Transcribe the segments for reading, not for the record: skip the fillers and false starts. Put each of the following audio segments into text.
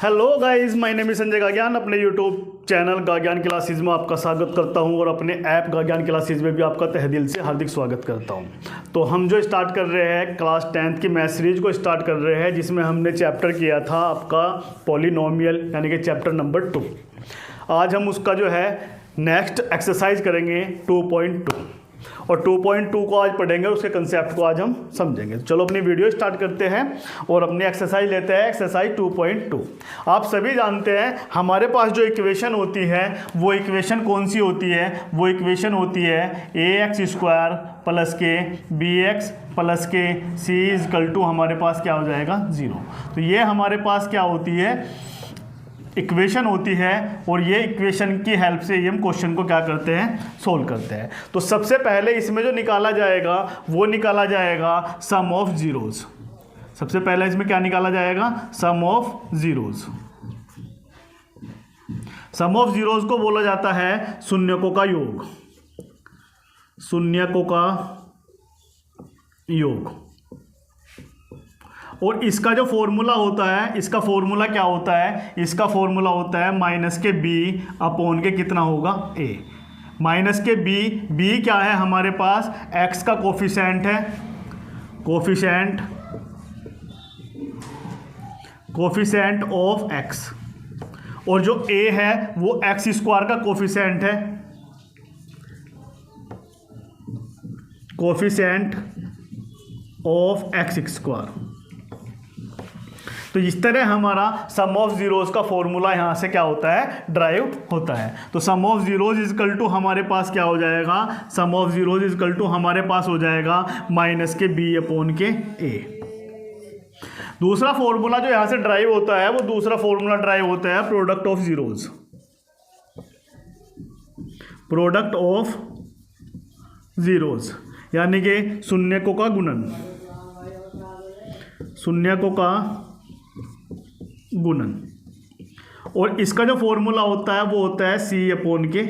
Hello guys, my name is Sanjay गाज्ञान। अपने YouTube channel गाज्ञान classes में आपका स्वागत करता हूं और अपने ऐप गाज्ञान क्लासेस में भी आपका तहे दिल से हार्दिक स्वागत करता हूं। तो हम जो स्टार्ट कर रहे हैं क्लास 10th की मैथ सीरीज को स्टार्ट कर रहे हैं, जिसमें हमने चैप्टर किया था आपका पॉलिनोमियल यानी कि चैप्टर नंबर 2। आज हम उसका जो है नेक्स्ट एक्सरसाइज करेंगे 2.2 और 2.2 को आज पढ़ेंगे, उसके कंसेप्ट को आज हम समझेंगे। चलो अपनी वीडियो स्टार्ट करते हैं और अपनी एक्सरसाइज लेते हैं, एक्सरसाइज 2.2। आप सभी जानते हैं हमारे पास जो इक्वेशन होती है वो इक्वेशन कौन सी होती है? वो इक्वेशन होती है ax² प्लस के bx प्लस के c इक्वल टू हमारे पास क्या हो जाएगा 0। तो ये हमारे पास क्या होती है? इक्वेशन होती है और ये इक्वेशन की हेल्प से ये हम क्वेश्चन को क्या करते हैं? सोल्व करते हैं। तो सबसे पहले इसमें जो निकाला जाएगा वो निकाला जाएगा सम ऑफ जीरोज। सबसे पहले इसमें क्या निकाला जाएगा? Sum of zeros. Sum of zeros को बोला जाता है शून्यकों का योग। शून्यकों का योग। और इसका जो फॉर्मूला होता है, इसका फॉर्मूला क्या होता है? इसका फॉर्मूला होता है माइनस के b अपॉन के कितना होगा? a। माइनस के b क्या है हमारे पास? x का कोफिशिएंट है, कोफिशिएंट ऑफ x। और जो a है वो x² का कोफिशिएंट है, कोफिशिएंट ऑफ x²। तो इस तरह हमारा सम ऑफ जीरोज का फॉर्मूला यहाँ से क्या होता है? ड्राइव होता है। तो सम ऑफ जीरोज इजकल टू हमारे पास क्या हो जाएगा? Sum of zeros is equal to हमारे पास हो जाएगा माइनस के b अपॉन के a। दूसरा फॉर्मूला जो यहाँ से ड्राइव होता है वो दूसरा फॉर्मूला ड्राइव होता है product of zeros. Product of zeros यानी कि शून्यकों का गुणन। शून्यकों का गुणन। और इसका जो फॉर्मूला होता है वो होता है c अपॉन के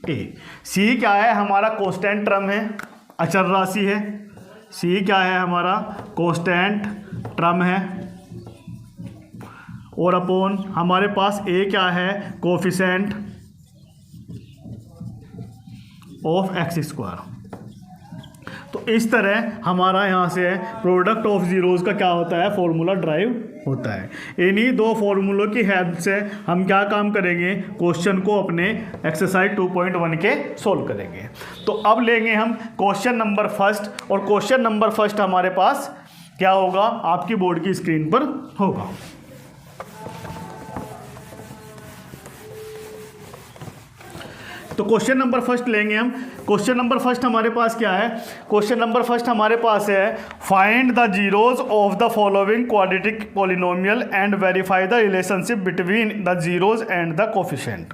a। c क्या है? हमारा कांस्टेंट टर्म है, अचर राशि है। c क्या है? हमारा कांस्टेंट टर्म है। और अपॉन हमारे पास a क्या है? Coefficient of x²। तो इस तरह हमारा यहाँ से प्रोडक्ट ऑफ जीरोज का क्या होता है? फॉर्मूला ड्राइव होता है। इन्हीं दो फॉर्मूलों की हेल्प से हम क्या काम करेंगे? क्वेश्चन को अपने एक्सरसाइज 2.1 के सोल्व करेंगे। तो अब लेंगे हम क्वेश्चन नंबर फर्स्ट, और क्वेश्चन नंबर फर्स्ट हमारे पास क्या होगा? आपकी बोर्ड की स्क्रीन पर होगा। तो क्वेश्चन नंबर फर्स्ट लेंगे हम। क्वेश्चन नंबर फर्स्ट हमारे पास क्या है? क्वेश्चन नंबर फर्स्ट हमारे पास है find the zeros of the following quadratic polynomial and verify the relationship between the zeros and the coefficient.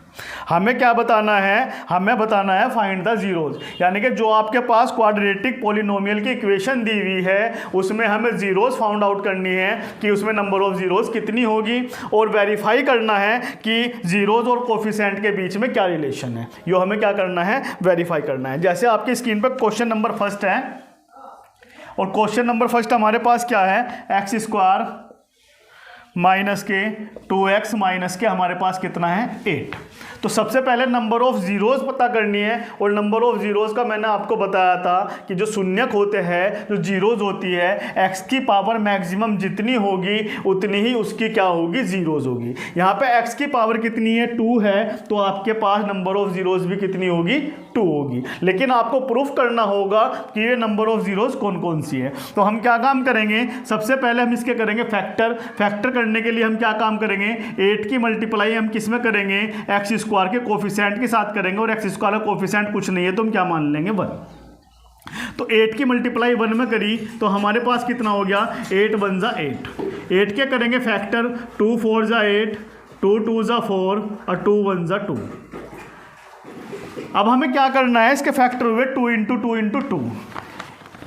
हमें क्या बताना है? हमें बताना है फाइंड द जीरोज, यानी कि जो आपके पास क्वाड्रेटिक पॉलिनोमियल की इक्वेशन दी हुई है उसमें हमें जीरोज फाउंड आउट करनी है कि उसमें नंबर ऑफ जीरोज कितनी होगी, और वेरीफाई करना है कि जीरोज और कोफिशिएंट के बीच में क्या रिलेशन है। यो हमें क्या करना है? वेरीफाई करना है। जैसे आपकी स्क्रीन पर क्वेश्चन नंबर फर्स्ट है, और क्वेश्चन नंबर फर्स्ट हमारे पास क्या है? x² माइनस के 2x माइनस के हमारे पास कितना है? 8। तो सबसे पहले नंबर ऑफ जीरोज पता करनी है, और नंबर ऑफ जीरोज का मैंने आपको बताया था कि जो शून्यक होते हैं, जो जीरोज होती है, x की पावर मैक्सिमम जितनी होगी उतनी ही उसकी क्या होगी? जीरोज होगी। यहाँ पे x की पावर कितनी है? 2 है, तो आपके पास नंबर ऑफ जीरोज भी कितनी होगी? 2 होगी। लेकिन आपको प्रूफ करना होगा कि ये नंबर ऑफ जीरोज कौन कौन सी है। तो हम क्या काम करेंगे? सबसे पहले हम इसके करेंगे फैक्टर करने के लिए हम क्या काम करेंगे? 8 की मल्टीप्लाई हम किस में करेंगे? x² के कोफिशिएंट के साथ करेंगे, और x² का कोफिशिएंट कुछ नहीं है तो हम क्या मान लेंगे? 1। तो 8 की मल्टीप्लाई 1 में करी तो हमारे पास कितना हो गया? 8 1 जा 8। 8 के करेंगे फैक्टर, 2 4 जा 8, 2 2 जा 4 और 2 1 जा 2। अब हमें क्या करना है? इसके फैक्टर हुए 2 × 2 × 2।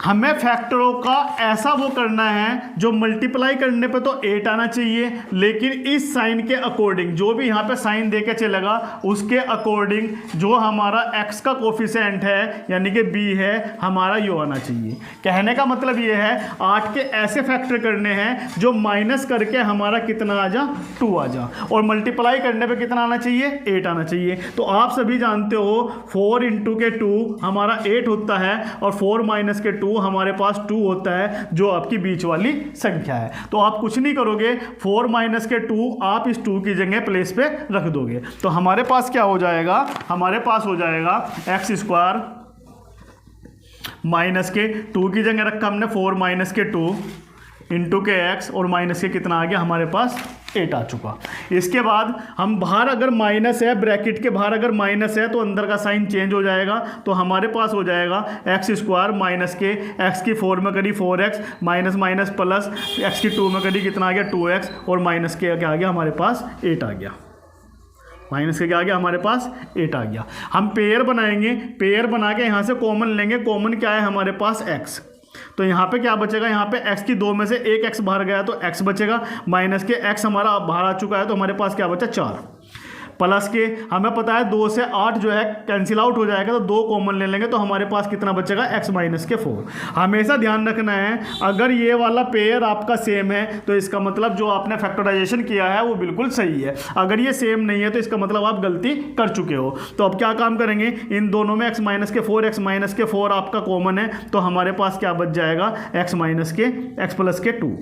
हमें फैक्टरों का ऐसा वो करना है जो मल्टीप्लाई करने पे तो 8 आना चाहिए, लेकिन इस साइन के अकॉर्डिंग, जो भी यहाँ पे साइन देके चलेगा उसके अकॉर्डिंग जो हमारा x का कोफिशिएंट है यानी कि b है हमारा यो आना चाहिए। कहने का मतलब ये है 8 के ऐसे फैक्टर करने हैं जो माइनस करके हमारा कितना आ जा 2 आ जा, और मल्टीप्लाई करने पे कितना आना चाहिए 8 आना चाहिए। तो आप सभी जानते हो 4 इंटू के 2 हमारा 8 होता है और 4 माइनस के 2 हमारे पास 2 होता है, जो आपकी बीच वाली संख्या है। तो आप कुछ नहीं करोगे, 4 माइनस के 2 आप इस 2 की जगह प्लेस पे रख दोगे, तो हमारे पास क्या हो जाएगा, हमारे पास हो जाएगा एक्स स्क्वायर माइनस के 2 की जगह रखा हमने 4 माइनस के 2 इंटू के एक्स, और माइनस के कितना आ गया हमारे पास 8 आ चुका। इसके बाद हम बाहर अगर माइनस है, ब्रैकेट के बाहर अगर माइनस है तो अंदर का साइन चेंज हो जाएगा, तो हमारे पास हो जाएगा एक्स स्क्वायर माइनस के एक्स की 4 में करी 4x minus minus plus x की 2 में करी कितना आ गया 2x, और माइनस के क्या आ गया हमारे पास 8 आ गया। माइनस के क्या आ गया हमारे पास 8 आ गया। हम पेयर बनाएंगे, पेयर बना के यहाँ से कॉमन लेंगे, कॉमन क्या है हमारे पास x, तो यहाँ पे क्या बचेगा, यहाँ पे x की 2 में से एक x बाहर गया तो x बचेगा, माइनस के x हमारा बाहर आ चुका है तो हमारे पास क्या बचा 4, प्लस के हमें पता है 2 से 8 जो है कैंसिल आउट हो जाएगा, तो 2 कॉमन ले लेंगे तो हमारे पास कितना बचेगा x माइनस के 4। हमेशा ध्यान रखना है अगर ये वाला पेयर आपका सेम है तो इसका मतलब जो आपने फैक्टराइजेशन किया है वो बिल्कुल सही है, अगर ये सेम नहीं है तो इसका मतलब आप गलती कर चुके हो। तो अब क्या काम करेंगे, इन दोनों में x माइनस के 4 x माइनस के 4 आपका कॉमन है, तो हमारे पास क्या बच जाएगा x माइनस के x प्लस के 2,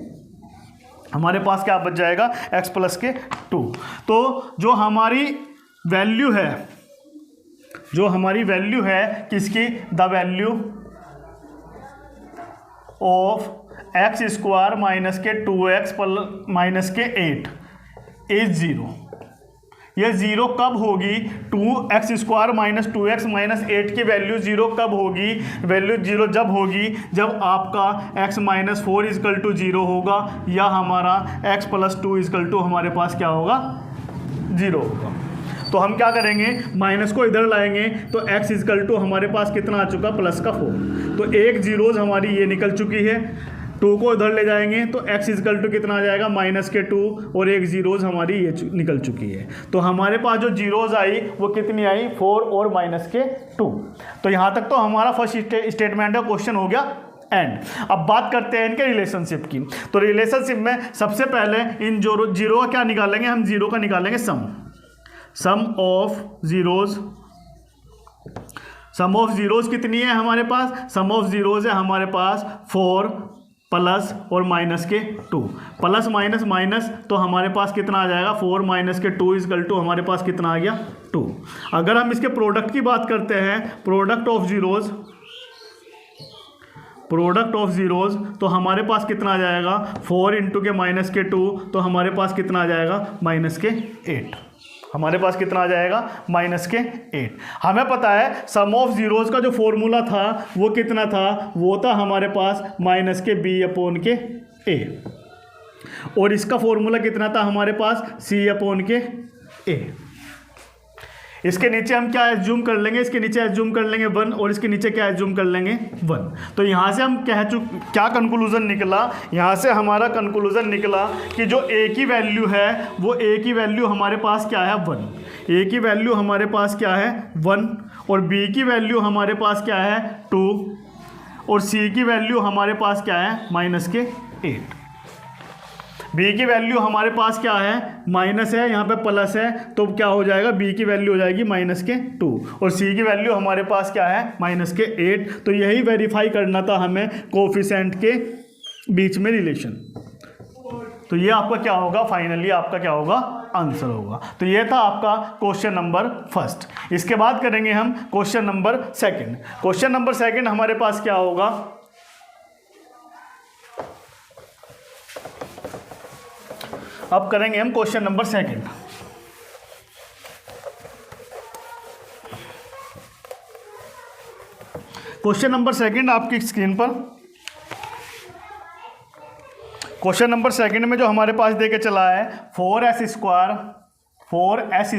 हमारे पास क्या बच जाएगा x प्लस के 2। तो जो हमारी वैल्यू है, जो हमारी वैल्यू है किसकी, the value of x square minus के 2x माइनस के 8 इज 0। ये 0 कब होगी, 2x square minus 2x minus 8 की वैल्यू 0 कब होगी, वैल्यू 0 जब होगी जब आपका x माइनस 4 इजकल टू 0 होगा, या हमारा x प्लस 2 इजकल टू हमारे पास क्या होगा 0 होगा। तो हम क्या करेंगे, माइनस को इधर लाएंगे तो x इजकल टू हमारे पास कितना आ चुका प्लस का 4, तो एक जीरोज हमारी ये निकल चुकी है, 2 को इधर ले जाएंगे तो x इजकल टू कितना आ जाएगा माइनस के 2, और एक जीरोज हमारी ये निकल चुकी है। तो हमारे पास जो जीरोज आई वो कितनी आई 4 और माइनस के 2। तो यहाँ तक तो हमारा फर्स्ट स्टेटमेंट का क्वेश्चन हो गया एंड। अब बात करते हैं इनके रिलेशनशिप की। तो रिलेशनशिप में सबसे पहले इन जीरो का क्या निकालेंगे, हम जीरो का निकालेंगे sum of zeros. Sum of zeros कितनी है हमारे पास, सम ऑफ जीरोज है हमारे पास 4 प्लस और माइनस के 2, प्लस माइनस माइनस तो हमारे पास कितना आ जाएगा 4 माइनस के 2 इजकल टू हमारे पास कितना आ गया 2। अगर हम इसके प्रोडक्ट की बात करते हैं, product of zeros, product of zeros तो हमारे पास कितना आ जाएगा 4 इंटू के माइनस के 2, तो हमारे पास कितना आ जाएगा माइनस के 8, हमारे पास कितना आ जाएगा माइनस के 8। हमें पता है सम ऑफ जीरोज का जो फॉर्मूला था वो कितना था, वो था हमारे पास माइनस के b अपॉन के a, और इसका फॉर्मूला कितना था हमारे पास c अपॉन के a। इसके नीचे हम क्या एज्यूम कर लेंगे, इसके नीचे एज्यूम कर लेंगे 1, और इसके नीचे क्या एज्यूम कर लेंगे 1। तो यहाँ से हम क्या कंक्लूजन निकला, यहाँ से हमारा कंक्लूजन निकला कि जो a की वैल्यू है वो a की वैल्यू हमारे पास क्या है 1, a की वैल्यू हमारे पास क्या है 1, और b की वैल्यू हमारे पास क्या है 2, और c की वैल्यू हमारे पास क्या है माइनस के 8। b की वैल्यू हमारे पास क्या है माइनस है, यहाँ पे प्लस है, तो क्या हो जाएगा b की वैल्यू हो जाएगी माइनस के 2, और c की वैल्यू हमारे पास क्या है माइनस के 8। तो यही वेरीफाई करना था हमें कोफिशिएंट के बीच में रिलेशन। तो ये आपका क्या होगा, फाइनली आपका क्या होगा आंसर होगा। तो ये था आपका क्वेश्चन नंबर फर्स्ट। इसके बाद करेंगे हम question number second. Question number second हमारे पास क्या होगा, अब करेंगे हम question number second. Question number second आपकी स्क्रीन पर, क्वेश्चन नंबर सेकंड में जो हमारे पास देके चला है 4s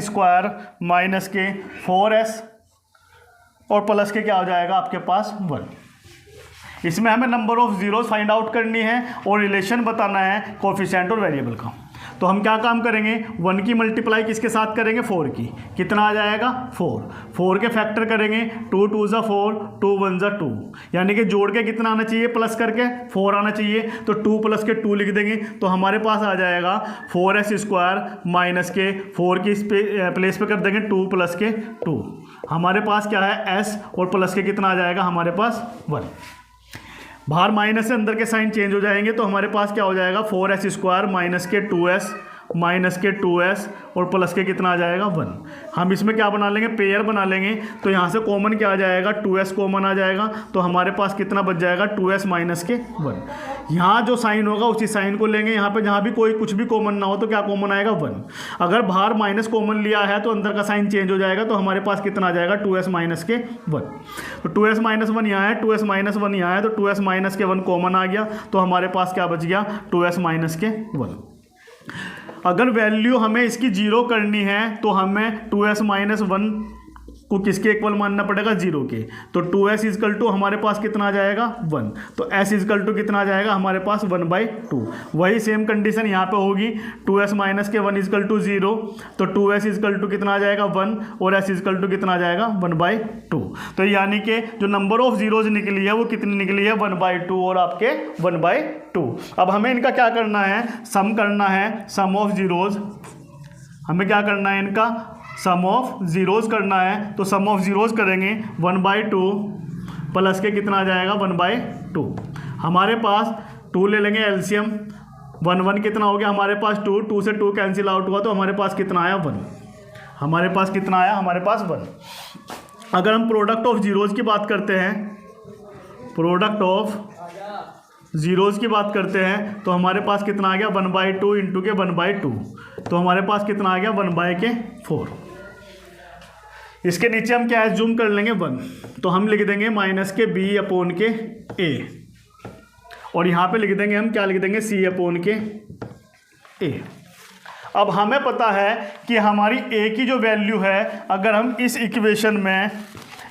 स्क्वायर माइनस के 4s और प्लस के क्या हो जाएगा आपके पास 1। इसमें हमें number of zeros find out करनी है और रिलेशन बताना है कोफिशिएंट और वेरिएबल का। तो हम क्या काम करेंगे, 1 की मल्टीप्लाई किसके साथ करेंगे, 4 की। कितना आ जाएगा 4 के फैक्टर करेंगे, 2 2 ज़ा 4, 2 1 ज़ा 2, यानी कि जोड़ के कितना आना चाहिए, प्लस करके 4 आना चाहिए। तो 2 प्लस के 2 लिख देंगे तो हमारे पास आ जाएगा 4s² माइनस के 4 की प्लेस पे कर देंगे 2 प्लस के 2। हमारे पास क्या है s और प्लस के कितना आ जाएगा हमारे पास 1। बाहर माइनस से अंदर के साइन चेंज हो जाएंगे तो हमारे पास क्या हो जाएगा 4s² माइनस के 2s माइनस के 2s और प्लस के कितना आ जाएगा 1। हम इसमें क्या बना लेंगे, पेयर बना लेंगे। तो यहाँ से कॉमन क्या आ जाएगा, 2s कॉमन आ जाएगा। तो हमारे पास कितना बच जाएगा 2s माइनस के 1। यहाँ जो साइन होगा उसी साइन को लेंगे। यहाँ पे जहाँ भी कोई कुछ भी कॉमन ना हो तो क्या कॉमन आएगा 1। अगर बाहर माइनस कॉमन लिया है तो अंदर का साइन चेंज हो जाएगा। तो हमारे पास कितना आ जाएगा 2s माइनस के 1। तो 2s माइनस 1 यहाँ है, 2s माइनस 1 यहाँ है, तो 2s माइनस के 1 कॉमन आ गया। तो हमारे पास क्या बच गया 2s माइनस के 1। अगर वैल्यू हमें इसकी 0 करनी है तो हमें 2s माइनस 1 को किसके इक्वल मानना पड़ेगा, 0 के। तो 2s इजकल टू हमारे पास कितना आ जाएगा 1। तो s इजकल टू कितना आ जाएगा हमारे पास 1/2। वही सेम कंडीशन यहाँ पे होगी, 2s माइनस के 1 इजकल टू 0। तो 2s इजकल टू कितना आ जाएगा 1 और s इजकल टू कितना आ जाएगा 1/2। तो यानी कि जो नंबर ऑफ जीरोज निकली है वो कितनी निकली है 1/2 और आपके 1/2। अब हमें इनका क्या करना है, सम करना है, सम ऑफ जीरोज। हमें क्या करना है, इनका सम ऑफ जीरोज करना है। तो सम ऑफ जीरोज करेंगे 1/2 प्लस के कितना आ जाएगा 1/2। हमारे पास 2 ले लेंगे एलसीएम, 1 1 कितना हो गया हमारे पास 2, 2 से 2 कैंसिल आउट हुआ तो हमारे पास कितना आया 1। हमारे पास कितना आया हमारे पास 1। अगर हम प्रोडक्ट ऑफ जीरोज की बात करते हैं, प्रोडक्ट ऑफ जीरोज की बात करते हैं तो हमारे पास कितना आ गया 1/2 इंटू के 1/2। तो हमारे पास कितना आ गया 1/4। इसके नीचे हम क्या एज्यूम कर लेंगे 1। तो हम लिख देंगे माइनस के b अपॉन के a और यहाँ पे लिख देंगे हम क्या लिख देंगे c अपॉन के a। अब हमें पता है कि हमारी a की जो वैल्यू है, अगर हम इस इक्वेशन में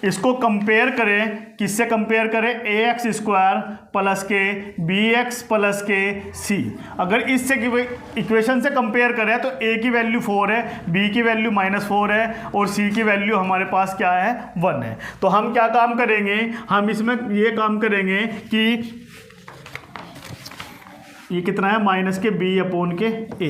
इसको कंपेयर करें, किससे कंपेयर करें, ax² प्लस के bx प्लस के c। अगर इससे इक्वेशन से कंपेयर करें तो a की वैल्यू 4 है, b की वैल्यू -4 है और c की वैल्यू हमारे पास क्या है 1 है। तो हम क्या काम करेंगे, हम इसमें ये काम करेंगे कि ये कितना है माइनस के b अपॉन के a।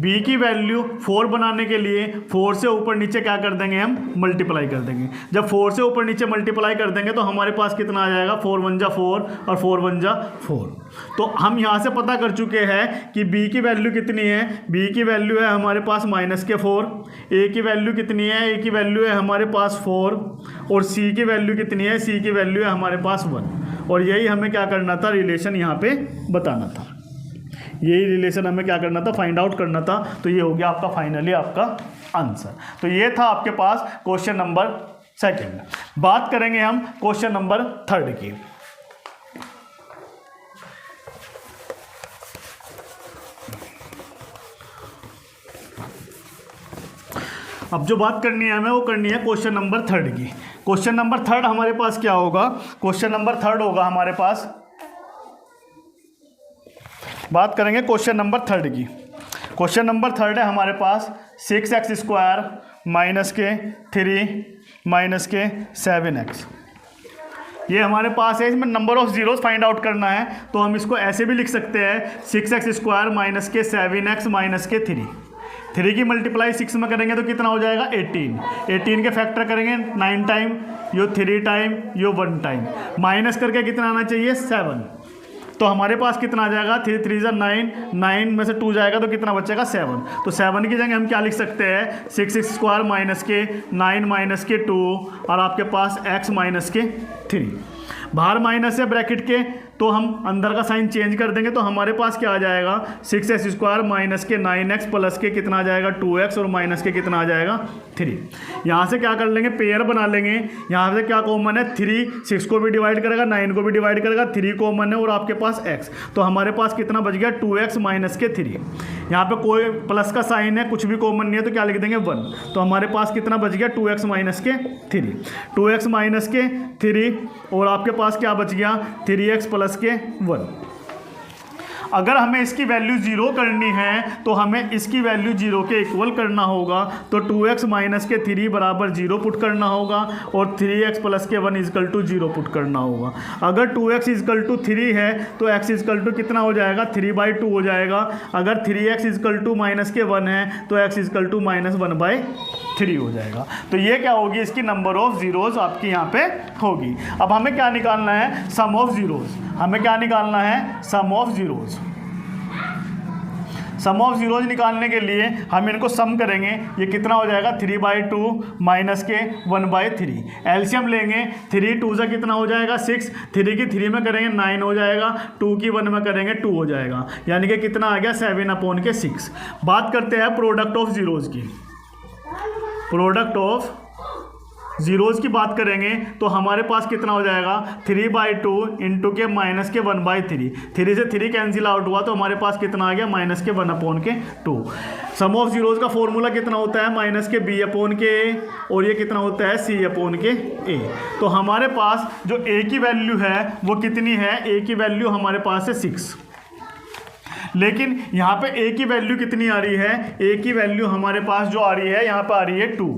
b की वैल्यू 4 बनाने के लिए 4 से ऊपर नीचे क्या कर देंगे, हम मल्टीप्लाई कर देंगे। जब 4 से ऊपर नीचे मल्टीप्लाई कर देंगे तो हमारे पास कितना आ जाएगा 4 1 जा 4 और 4 1 जा 4। तो हम यहाँ से पता कर चुके हैं कि b की वैल्यू कितनी है, b की वैल्यू है हमारे पास माइनस के 4। a की वैल्यू कितनी है, a की वैल्यू है हमारे पास 4 और c की वैल्यू कितनी है, c की वैल्यू है हमारे पास 1। और यही हमें क्या करना था, रिलेशन यहाँ पे बताना था। यही रिलेशन हमें क्या करना था, फाइंड आउट करना था। तो ये हो गया आपका फाइनली आपका आंसर। तो ये था आपके पास क्वेश्चन नंबर 2। बात करेंगे हम क्वेश्चन नंबर 3 की। अब जो बात करनी है हमें वो करनी है क्वेश्चन नंबर 3 की। क्वेश्चन नंबर 3 हमारे पास क्या होगा, क्वेश्चन नंबर 3 होगा हमारे पास, बात करेंगे क्वेश्चन नंबर 3 की। क्वेश्चन नंबर 3 है हमारे पास 6x² माइनस के 3 माइनस के 7x। ये हमारे पास है, इसमें number of zeros find out करना है। तो हम इसको ऐसे भी लिख सकते हैं 6x² माइनस के 7x माइनस के 3 की मल्टीप्लाई 6 में करेंगे तो कितना हो जाएगा 18 के फैक्टर करेंगे 9 टाइम, यो 3 टाइम, यो 1 टाइम, माइनस करके कितना आना चाहिए 7। तो हमारे पास कितना आ जाएगा 3 3 जा 9, 9 में से 2 जाएगा तो कितना बचेगा 7। तो 7 की जगह हम क्या लिख सकते हैं 6x² माइनस के 9 माइनस के 2 और आपके पास x माइनस के 3। बाहर माइनस है ब्रैकेट के तो हम अंदर का साइन चेंज कर देंगे। तो हमारे पास क्या आ जाएगा 6x² माइनस के 9x प्लस के कितना आ जाएगा 2x और माइनस के कितना आ जाएगा 3। यहाँ से क्या कर लेंगे, पेयर बना लेंगे। यहाँ से क्या कॉमन है 3, 6 को भी डिवाइड करेगा, 9 को भी डिवाइड करेगा, 3 कॉमन है और आपके पास x। तो हमारे पास कितना बच गया 2x माइनस के 3। यहाँ पे कोई प्लस का साइन है, कुछ भी कॉमन नहीं है तो क्या लिख देंगे 1। तो हमारे पास कितना बच गया 2x माइनस के 3, 2x माइनस के 3 और आपके पास क्या बच गया 3x प्लस के 1। अगर हमें इसकी वैल्यू 0 करनी है तो हमें इसकी वैल्यू 0 के इक्वल करना होगा, तो 2x माइनस के 3 बराबर 0 पुट करना होगा और 3x प्लस के 1 इजकल टू 0 पुट करना होगा। अगर 2x इजकल टू 3 है तो x इजकल टू कितना हो जाएगा 3/2 हो जाएगा। अगर 3x इजकल टू माइनस के 1 है तो x इजकल टू माइनस 1/3 हो जाएगा। तो ये क्या होगी, इसकी नंबर ऑफ जीरोज़ आपकी यहाँ पे होगी। अब हमें क्या निकालना है, सम ऑफ जीरोज़। हमें क्या निकालना है, sum of zeros. Sum of zeros निकालने के लिए हम इनको सम करेंगे, ये कितना हो जाएगा 3/2 माइनस के 1/3। एलसीएम लेंगे, 3 2 से कितना हो जाएगा 6, 3 की 3 में करेंगे 9 हो जाएगा, 2 की 1 में करेंगे 2 हो जाएगा, यानी कि कितना आ गया 7/6। बात करते हैं प्रोडक्ट ऑफ जीरोज़ की। प्रोडक्ट ऑफ जीरोज़ की बात करेंगे तो हमारे पास कितना हो जाएगा 3/2 इंटू के माइनस के 1/3। 3 से 3 कैंसिल आउट हुआ तो हमारे पास कितना आ गया माइनस के 1/2। सम ऑफ जीरोज़ का फॉर्मूला कितना होता है माइनस के b/a और ये कितना होता है c/a। तो हमारे पास जो a की वैल्यू है वो कितनी है, a की वैल्यू हमारे पास है 6, लेकिन यहाँ पे a की वैल्यू कितनी आ रही है, a की वैल्यू हमारे पास जो आ रही है यहाँ पे आ रही है 2,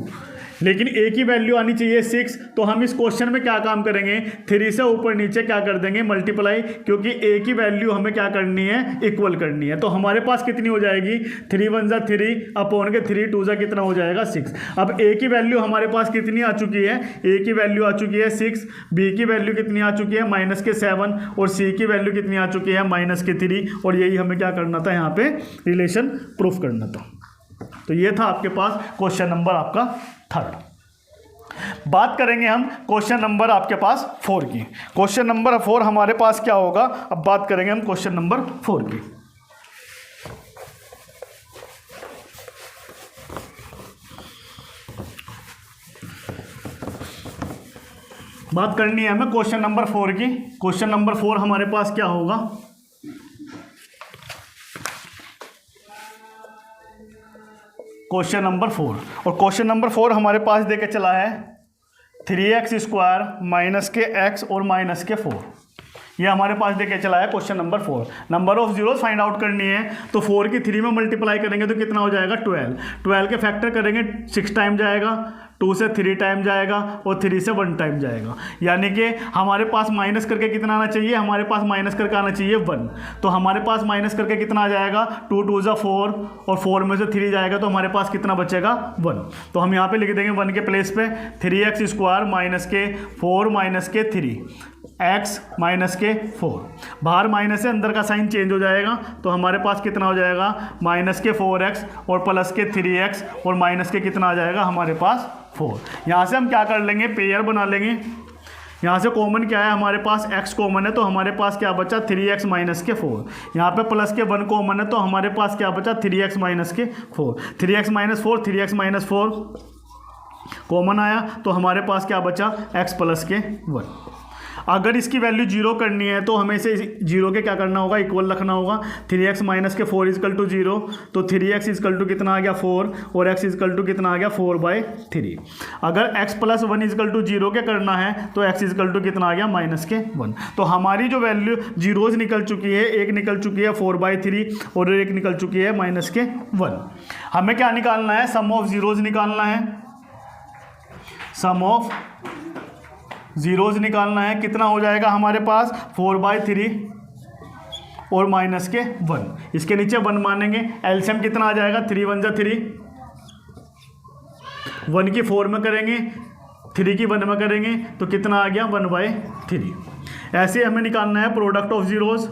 लेकिन a की वैल्यू आनी चाहिए 6। तो हम इस क्वेश्चन में क्या काम करेंगे, 3 से ऊपर नीचे क्या कर देंगे मल्टीप्लाई, क्योंकि a की वैल्यू हमें क्या करनी है इक्वल करनी है। तो हमारे पास कितनी हो जाएगी 3 1 जा 3 अपॉन के 3 2 जा कितना हो जाएगा 6। अब a की वैल्यू हमारे पास कितनी आ चुकी है, a की वैल्यू आ चुकी है 6, b की वैल्यू कितनी आ चुकी है माइनस के 7 और c की वैल्यू कितनी आ चुकी है माइनस के 3। और यही हमें क्या करना था, यहाँ पे रिलेशन प्रूफ करना था। तो ये था आपके पास क्वेश्चन नंबर आपका 3। बात करेंगे हम क्वेश्चन नंबर आपके पास 4 की। क्वेश्चन नंबर 4 हमारे पास क्या होगा, अब बात करेंगे हम क्वेश्चन नंबर 4 की। बात करनी है हमें क्वेश्चन नंबर 4 की। क्वेश्चन नंबर 4 हमारे पास क्या होगा, क्वेश्चन नंबर 4, और क्वेश्चन नंबर 4 हमारे पास देके चला है 3x² माइनस के x और माइनस के 4। ये हमारे पास देके चला है question number 4। Number of zeros find out करनी है, तो 4 की 3 में मल्टीप्लाई करेंगे तो कितना हो जाएगा 12। 12 के फैक्टर करेंगे 6 टाइम जाएगा, 2 से 3 टाइम जाएगा और 3 से 1 टाइम जाएगा, यानी कि हमारे पास माइनस करके कितना आना चाहिए, हमारे पास माइनस करके आना चाहिए 1। तो हमारे पास माइनस करके कितना आ जाएगा 2 2 जा 4 और 4 में से 3 जाएगा तो हमारे पास कितना बचेगा 1। तो हम यहाँ पे लिख देंगे 1 के प्लेस पे 3x² माइनस के 4 माइनस के 3 x माइनस के 4, बाहर माइनस से अंदर का साइन चेंज हो जाएगा तो हमारे पास कितना हो जाएगा माइनस के 4x और प्लस के 3x और माइनस के कितना आ जाएगा हमारे पास 4। यहाँ से हम क्या कर लेंगे, पेयर बना लेंगे। यहाँ से कॉमन क्या है, हमारे पास x कॉमन है तो हमारे पास क्या बचा 3x माइनस के 4। यहाँ पे प्लस के 1 कॉमन है तो हमारे पास क्या बचा 3x माइनस के 4। 3x minus 4, 3x minus 4 common आया तो हमारे पास क्या बचा x प्लस के 1। अगर इसकी वैल्यू 0 करनी है तो हमें इसे 0 के क्या करना होगा, इक्वल रखना होगा। 3x माइनस के 4 इजकल टू 0, तो 3x इजकल टू कितना आ गया 4 और x इजकल टू कितना आ गया 4/3। अगर x प्लस 1 इजकल टू 0 के करना है तो x इजकल टू कितना आ गया माइनस के 1। तो हमारी जो वैल्यू जीरोज निकल चुकी है, एक निकल चुकी है 4/3 और एक निकल चुकी है माइनस के 1। हमें क्या निकालना है, सम ऑफ जीरोज निकालना है। सम ऑफ जीरोज निकालना है, कितना हो जाएगा हमारे पास 4/3 और माइनस के 1। इसके नीचे 1 मानेंगे, एलसीएम कितना आ जाएगा 3 1 जा 3, 1 की 4 में करेंगे 3 की 1 में करेंगे तो कितना आ गया 1/3। ऐसे हमें निकालना है प्रोडक्ट ऑफ जीरोज।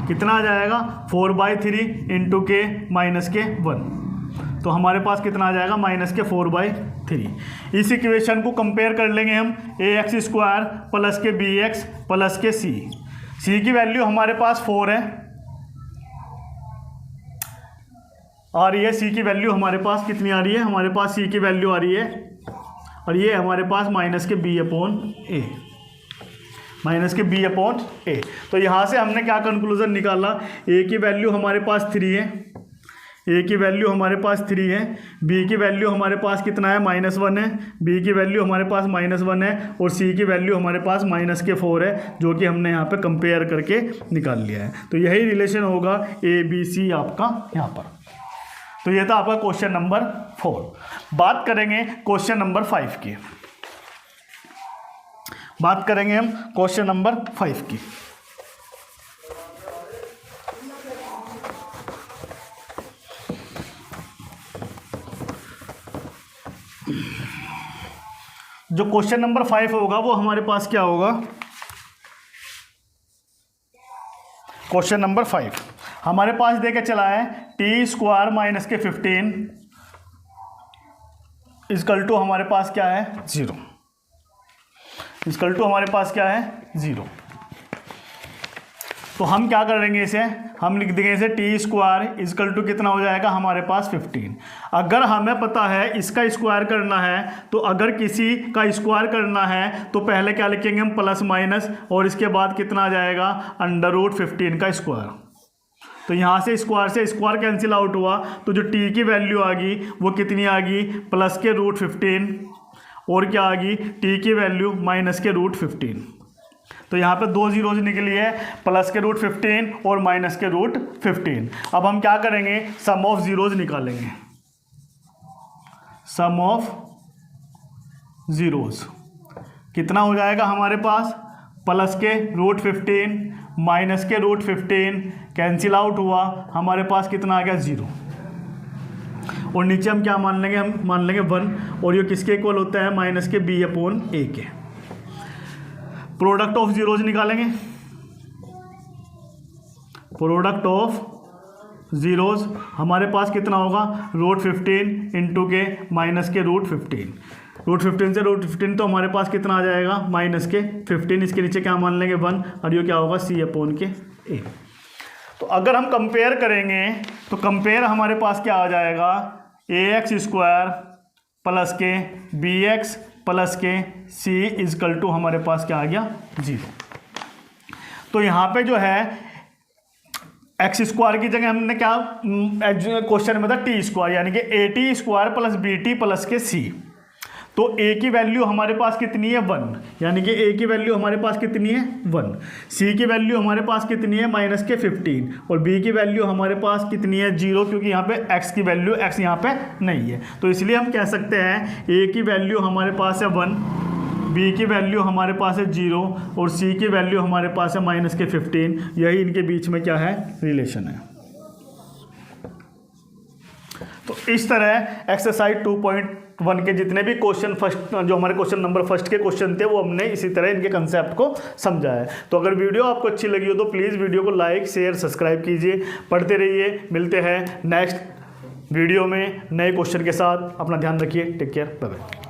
कितना आ जाएगा 4/3 इंटू के माइनस के 1, तो हमारे पास कितना आ जाएगा माइनस के 4/3। इस इक्वेशन को कंपेयर कर लेंगे हम, ax² प्लस के bx प्लस के c की वैल्यू हमारे पास 4 है आ रही है। c की वैल्यू हमारे पास कितनी आ रही है, हमारे पास c की वैल्यू आ रही है और ये हमारे पास माइनस के b/a, माइनस के b/a। तो यहाँ से हमने क्या कंक्लूजन निकाला, a की वैल्यू हमारे पास 3 है, ए की वैल्यू हमारे पास 3 है, बी की वैल्यू हमारे पास कितना है -1 है, बी की वैल्यू हमारे पास -1 है और सी की वैल्यू हमारे पास -4 है, जो कि हमने यहाँ पे कंपेयर करके निकाल लिया है। तो यही रिलेशन होगा ए बी सी आपका यहाँ पर। तो ये था आपका क्वेश्चन नंबर 4। बात करेंगे क्वेश्चन नंबर 5 की। बात करेंगे हम क्वेश्चन नंबर 5 की। जो क्वेश्चन नंबर 5 होगा वो हमारे पास क्या होगा, क्वेश्चन नंबर 5 हमारे पास देके चला है टी स्क्वायर माइनस के 15 इजकल टू हमारे पास क्या है 0, इजकल टू हमारे पास क्या है 0। तो हम क्या करेंगे इसे, हम लिख देंगे इसे टी स्क्वायर इजकल टू कितना हो जाएगा हमारे पास 15। अगर हमें पता है इसका स्क्वायर करना है, तो अगर किसी का स्क्वायर करना है तो पहले क्या लिखेंगे हम प्लस माइनस, और इसके बाद कितना आ जाएगा √15 का स्क्वायर। तो यहाँ से स्क्वायर कैंसिल आउट हुआ, तो जो टी की वैल्यू आ गई वो कितनी आ गई प्लस के √15, और क्या आ गई टी की वैल्यू माइनस के √15। तो यहाँ पे 2 जीरोज निकली है, प्लस के √15 और माइनस के √15। अब हम क्या करेंगे, सम ऑफ जीरोज निकालेंगे। सम ऑफ जीरोज कितना हो जाएगा हमारे पास, प्लस के √15 माइनस के √15 कैंसिल आउट हुआ, हमारे पास कितना आ गया 0। और नीचे हम क्या मान लेंगे, हम मान लेंगे 1, और ये किसके इक्वल होता है माइनस के b/a के। प्रोडक्ट ऑफ जीरोज निकालेंगे, प्रोडक्ट ऑफ जीरोज हमारे पास कितना होगा √15 इंटू के माइनस के √15, √15 से √15 तो हमारे पास कितना आ जाएगा माइनस के 15, इसके नीचे क्या मान लेंगे 1, और ये क्या होगा c/a। तो अगर हम कंपेयर करेंगे तो कंपेयर हमारे पास क्या आ जाएगा ax² प्लस के bx प्लस के c इजकल टू हमारे पास क्या आ गया 0। तो यहाँ पे जो है x² की जगह हमने क्या क्वेश्चन में था t² यानी कि at² प्लस bt प्लस के c। तो a की वैल्यू हमारे पास कितनी है 1, यानी कि a की वैल्यू हमारे पास कितनी है 1, c की वैल्यू हमारे पास कितनी है माइनस के 15, और b की वैल्यू हमारे पास कितनी है 0, क्योंकि यहाँ पे x की वैल्यू x यहाँ पे नहीं है। तो इसलिए हम कह सकते हैं a की वैल्यू हमारे पास है 1, b की वैल्यू हमारे पास है 0, और c की वैल्यू हमारे पास है माइनस के 15। यही इनके बीच में क्या है रिलेशन है। तो इस तरह एक्सरसाइज 2.1 के जितने भी क्वेश्चन फर्स्ट जो हमारे क्वेश्चन नंबर फर्स्ट के क्वेश्चन थे वो हमने इसी तरह इनके कंसेप्ट को समझा है। तो अगर वीडियो आपको अच्छी लगी हो तो प्लीज़ वीडियो को लाइक शेयर सब्सक्राइब कीजिए, पढ़ते रहिए। मिलते हैं नेक्स्ट वीडियो में नए क्वेश्चन के साथ। अपना ध्यान रखिए। Take care, bye bye.